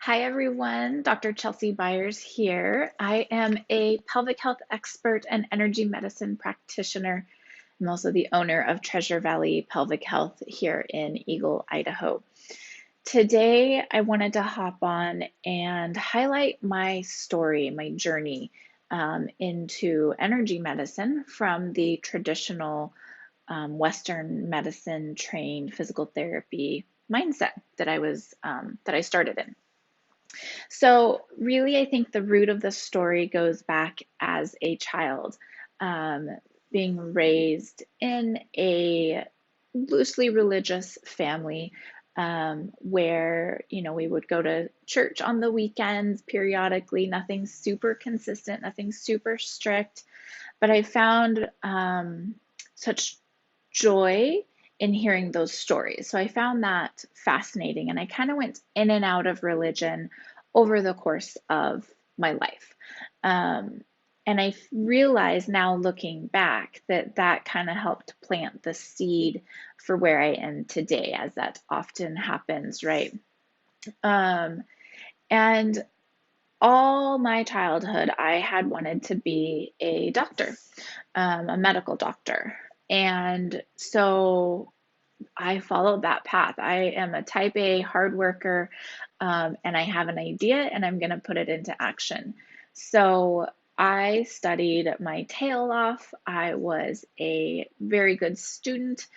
Hi, everyone. Dr. Chelsea Byers here. I am a pelvic health expert and energy medicine practitioner. I'm also the owner of Treasure Valley Pelvic Health here in Eagle, Idaho. Today, I wanted to hop on and highlight my story, my journey into energy medicine from the traditional Western medicine trained physical therapy mindset that I started in. So, really, I think the root of the story goes back as a child, um, being raised in a loosely religious family where, we would go to church on the weekends periodically, nothing super consistent, nothing super strict. But I found such joy in hearing those stories. So I found that fascinating, and I kind of went in and out of religion over the course of my life. Um, and I realize now looking back that that kind of helped plant the seed for where I am today, as that often happens, right? Um, and all my childhood, I had wanted to be a doctor, a medical doctor. And so I followed that path. I am a type A hard worker, and I have an idea and I'm going to put it into action. So I studied my tail off. I was a very good student.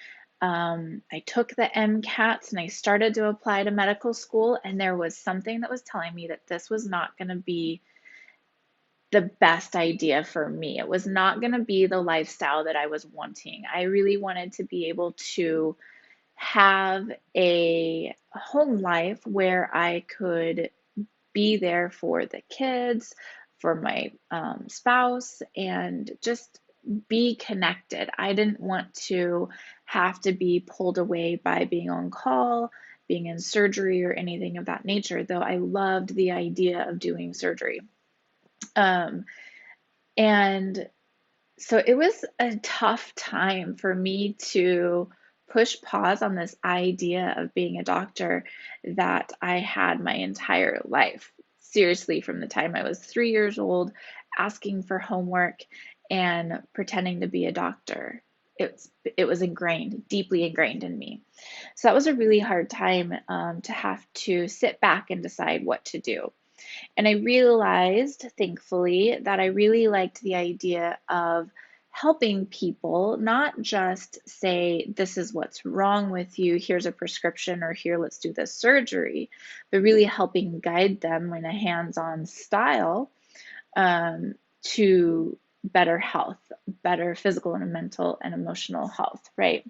I took the MCATs and I started to apply to medical school, and there was something that was telling me that this was not going to be the best idea for me. It was not going to be the lifestyle that I was wanting. I really wanted to be able to have a home life where I could be there for the kids, for my spouse, and just be connected. I didn't want to have to be pulled away by being on call, being in surgery, or anything of that nature, though I loved the idea of doing surgery. Um, and so it was a tough time for me to push pause on this idea of being a doctor that I had my entire life. Seriously, from the time I was 3 years old, asking for homework and pretending to be a doctor. It was ingrained, deeply ingrained in me. So that was a really hard time to have to sit back and decide what to do. And I realized, thankfully, that I really liked the idea of helping people, not just say, this is what's wrong with you, here's a prescription, or here, let's do this surgery, but really helping guide them in a hands on style to better health, better physical and mental and emotional health, right?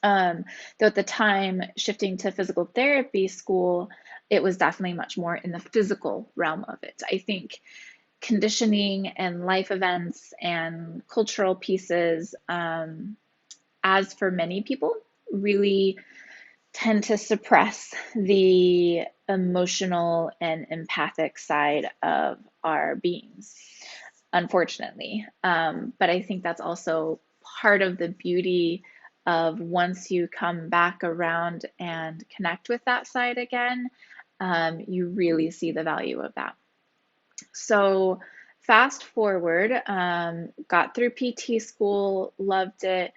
Though at the time, shifting to physical therapy school, it was definitely much more in the physical realm of it. I think conditioning and life events and cultural pieces, as for many people, really tend to suppress the emotional and empathic side of our beings, unfortunately. But I think that's also part of the beauty of once you come back around and connect with that side again, you really see the value of that. So, fast forward, got through PT school, loved it.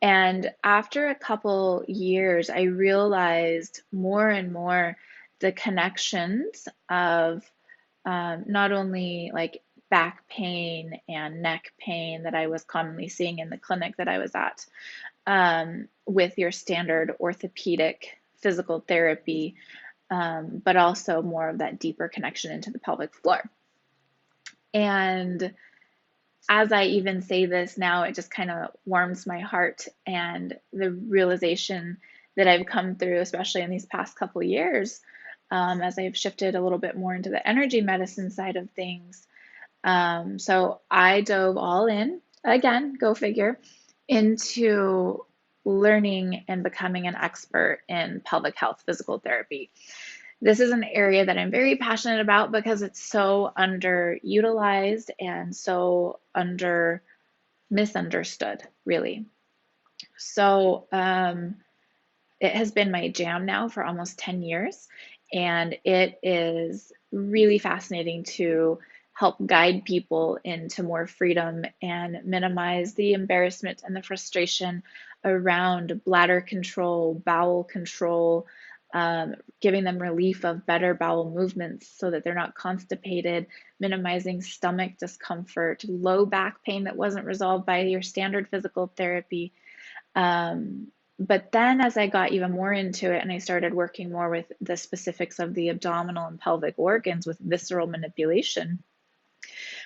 And after a couple years, I realized more and more the connections of not only like back pain and neck pain that I was commonly seeing in the clinic that I was at, with your standard orthopedic physical therapy, but also more of that deeper connection into the pelvic floor. And as I even say this now, it just kind of warms my heart, and the realization that I've come through, especially in these past couple of years, as I've shifted a little bit more into the energy medicine side of things. So I dove all in, again, go figure, into learning and becoming an expert in pelvic health physical therapy. This is an area that I'm very passionate about because it's so underutilized and so misunderstood, really. So it has been my jam now for almost 10 years, and it is really fascinating to help guide people into more freedom and minimize the embarrassment and the frustration around bladder control, bowel control, giving them relief of better bowel movements so that they're not constipated, minimizing stomach discomfort, low back pain that wasn't resolved by your standard physical therapy. Um, but then as I got even more into it and I started working more with the specifics of the abdominal and pelvic organs with visceral manipulation,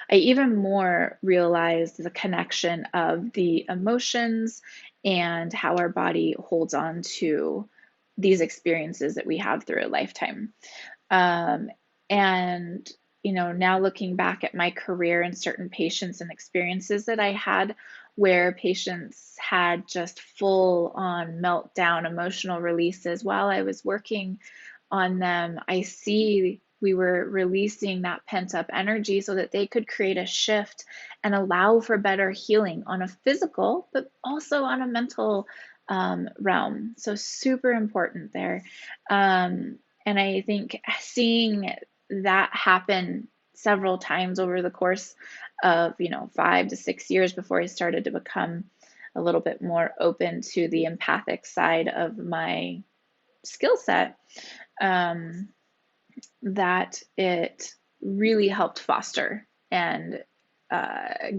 I even more realized the connection of the emotions and how our body holds on to these experiences that we have through a lifetime. Um, and, now looking back at my career and certain patients and experiences that I had where patients had just full on meltdown emotional releases while I was working on them, I see we were releasing that pent up energy so that they could create a shift and allow for better healing on a physical, but also on a mental realm. So, super important there. And I think seeing that happen several times over the course of, 5 to 6 years before I started to become a little bit more open to the empathic side of my skill set, um, that it really helped foster and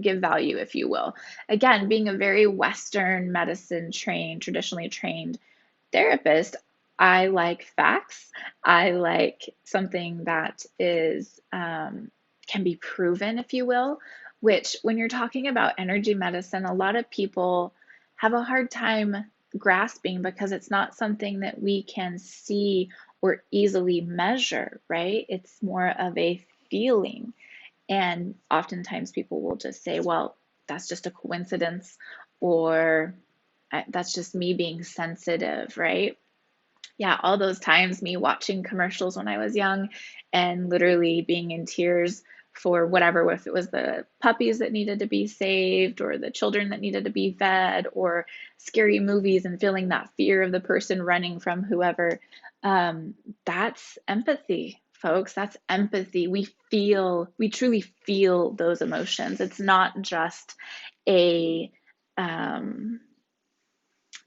give value, if you will. Again, being a very Western medicine trained, traditionally trained therapist, I like facts. I like something that is can be proven, if you will, which when you're talking about energy medicine, a lot of people have a hard time grasping because it's not something that we can see or easily measure, right? It's more of a feeling. And oftentimes people will just say, well, that's just a coincidence, or that's just me being sensitive, right? Yeah, all those times me watching commercials when I was young and literally being in tears for whatever, if it was the puppies that needed to be saved or the children that needed to be fed or scary movies and feeling that fear of the person running from whoever. That's empathy, folks. That's empathy. We truly feel those emotions. It's not just a um,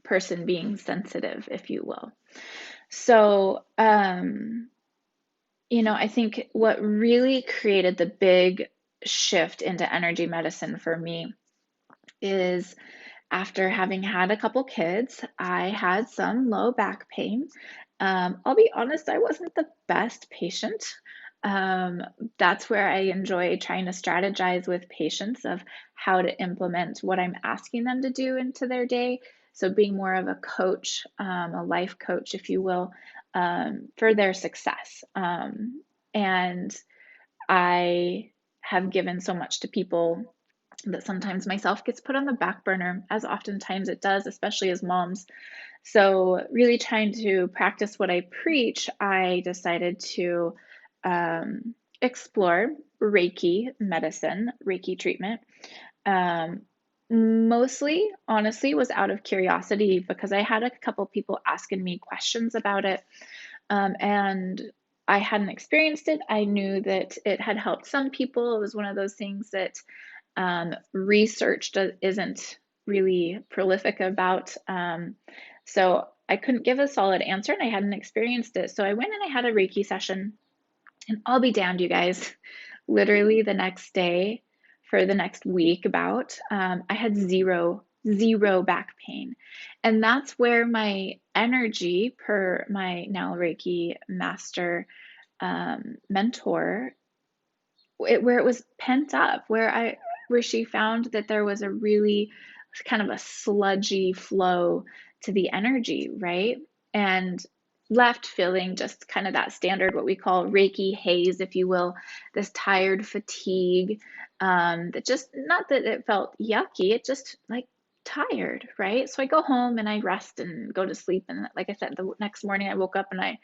person being sensitive, if you will. So, I think what really created the big shift into energy medicine for me is after having had a couple kids, I had some low back pain. I'll be honest, I wasn't the best patient. Um, that's where I enjoy trying to strategize with patients of how to implement what I'm asking them to do into their day. So, being more of a coach, a life coach, if you will, for their success. And I have given so much to people that sometimes myself gets put on the back burner, as oftentimes it does, especially as moms. So, really trying to practice what I preach, I decided to explore Reiki medicine, Reiki treatment. Um, Mostly, honestly, was out of curiosity because I had a couple people asking me questions about it. And I hadn't experienced it. I knew that it had helped some people. It was one of those things that research isn't really prolific about. So I couldn't give a solid answer and I hadn't experienced it. So I went and I had a Reiki session, and I'll be damned, you guys. Literally the next day, for the next week, I had zero back pain. And that's where my energy, per my now Reiki master mentor, where it was pent up, where she found that there was a really kind of a sludgy flow to the energy, right? And left feeling just kind of that standard, what we call Reiki haze, if you will, this tired fatigue, that just, not that it felt yucky, it just like tired, right? So I go home and I rest and go to sleep. And like I said, the next morning I woke up and I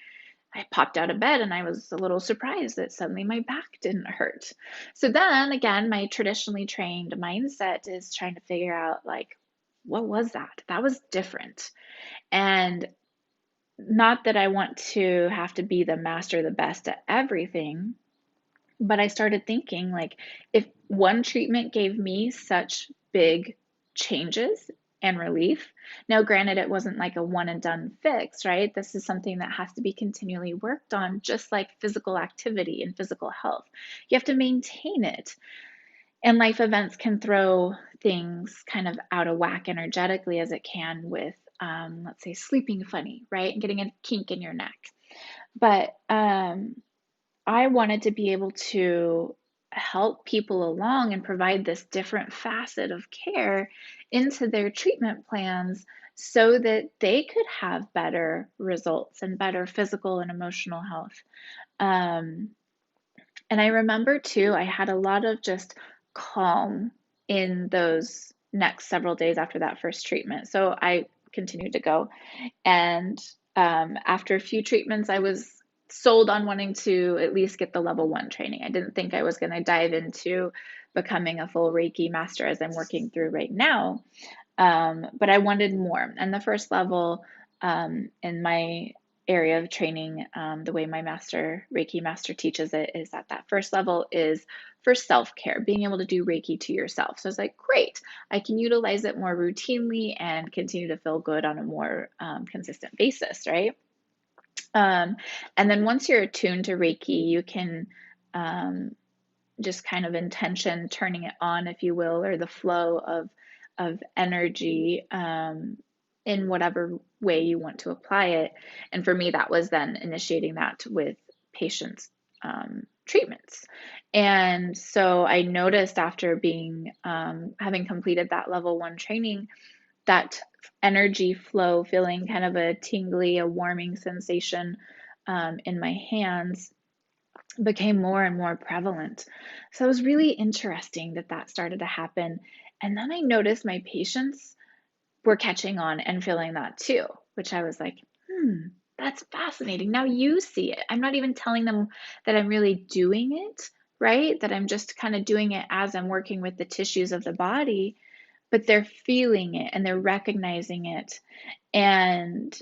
popped out of bed and I was a little surprised that suddenly my back didn't hurt. So then again, my traditionally trained mindset is trying to figure out, like, what was that? That was different. And not that I want to have to be the master, the best at everything, but I started thinking like if one treatment gave me such big changes and relief, now granted it wasn't like a one and done fix, right? This is something that has to be continually worked on, just like physical activity and physical health. You have to maintain it. And life events can throw things kind of out of whack energetically as it can with, let's say, sleeping funny, right? And getting a kink in your neck. But I wanted to be able to help people along and provide this different facet of care into their treatment plans so that they could have better results and better physical and emotional health. Um, and I remember too, I had a lot of just calm in those next several days after that first treatment. So I continued to go. And after a few treatments, I was sold on wanting to at least get the level 1 training. I didn't think I was going to dive into becoming a full Reiki master as I'm working through right now. But I wanted more. And the first level in my area of training, the way my master, Reiki master teaches it, is that that first level is for self-care, being able to do Reiki to yourself. So I was like, great, I can utilize it more routinely and continue to feel good on a more consistent basis, right? Um, and then once you're attuned to Reiki, you can just kind of intention turning it on, if you will, or the flow of energy in whatever way you want to apply it. And for me, that was then initiating that with patients' treatments. And so I noticed after being having completed that level 1 training, that energy flow, feeling kind of a tingly, a warming sensation in my hands became more and more prevalent. So it was really interesting that that started to happen. And then I noticed my patients were catching on and feeling that too, which I was like, that's fascinating. Now you see it. I'm not even telling them that I'm really doing it, right? That I'm just kind of doing it as I'm working with the tissues of the body, but they're feeling it and they're recognizing it. And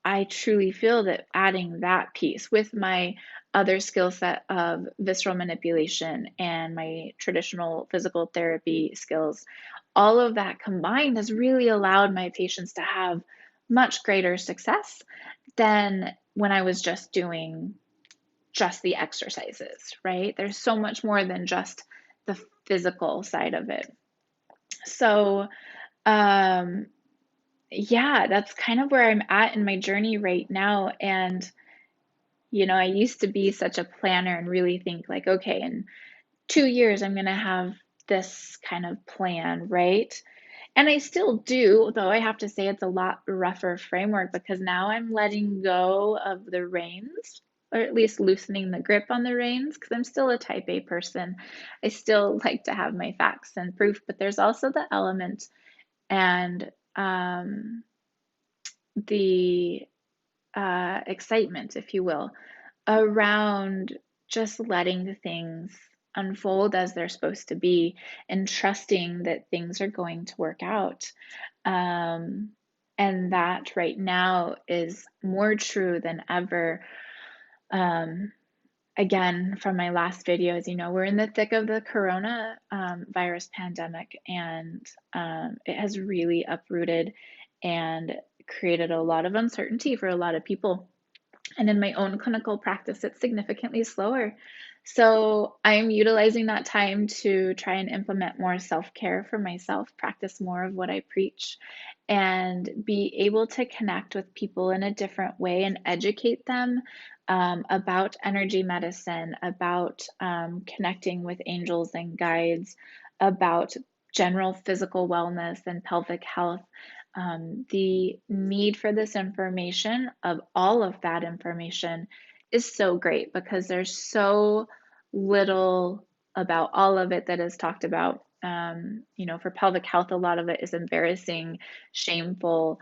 I truly feel that adding that piece with my other skill set of visceral manipulation and my traditional physical therapy skills, all of that combined has really allowed my patients to have much greater success than when I was just doing just the exercises, right? There's so much more than just the physical side of it. So, um, yeah, that's kind of where I'm at in my journey right now. And, I used to be such a planner and really think like, okay, in 2 years, I'm going to have this kind of plan, right? And I still do, though I have to say it's a lot rougher framework because now I'm letting go of the reins, or at least loosening the grip on the reins, because I'm still a type A person. I still like to have my facts and proof, but there's also the element and the excitement, if you will, around just letting things unfold as they're supposed to be and trusting that things are going to work out. Um, and that right now is more true than ever. Um, Again, from my last video, as you know, we're in the thick of the corona virus pandemic, and it has really uprooted and created a lot of uncertainty for a lot of people. And in my own clinical practice, it's significantly slower. So I'm utilizing that time to try and implement more self-care for myself, practice more of what I preach, and be able to connect with people in a different way and educate them about energy medicine, about connecting with angels and guides, about general physical wellness and pelvic health. The need for this information, of all of that information, is so great because there's so little about all of it that is talked about. For pelvic health, a lot of it is embarrassing, shameful,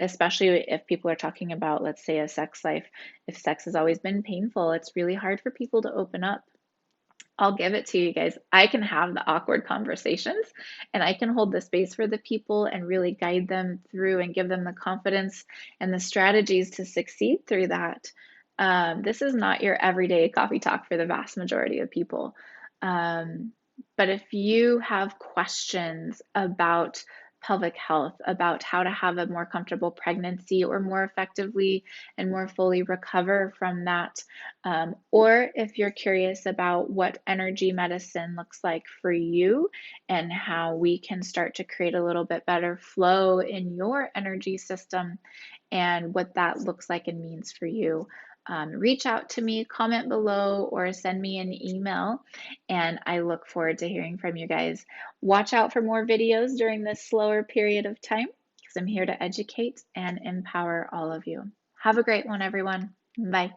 especially if people are talking about, let's say, a sex life. If sex has always been painful, it's really hard for people to open up. I'll give it to you guys. I can have the awkward conversations and I can hold the space for the people and really guide them through and give them the confidence and the strategies to succeed through that. This is not your everyday coffee talk for the vast majority of people. Um, but if you have questions about pelvic health, about how to have a more comfortable pregnancy or more effectively and more fully recover from that, or if you're curious about what energy medicine looks like for you and how we can start to create a little bit better flow in your energy system and what that looks like and means for you, reach out to me, comment below, or send me an email. And I look forward to hearing from you guys. Watch out for more videos during this slower period of time because I'm here to educate and empower all of you. Have a great one, everyone. Bye.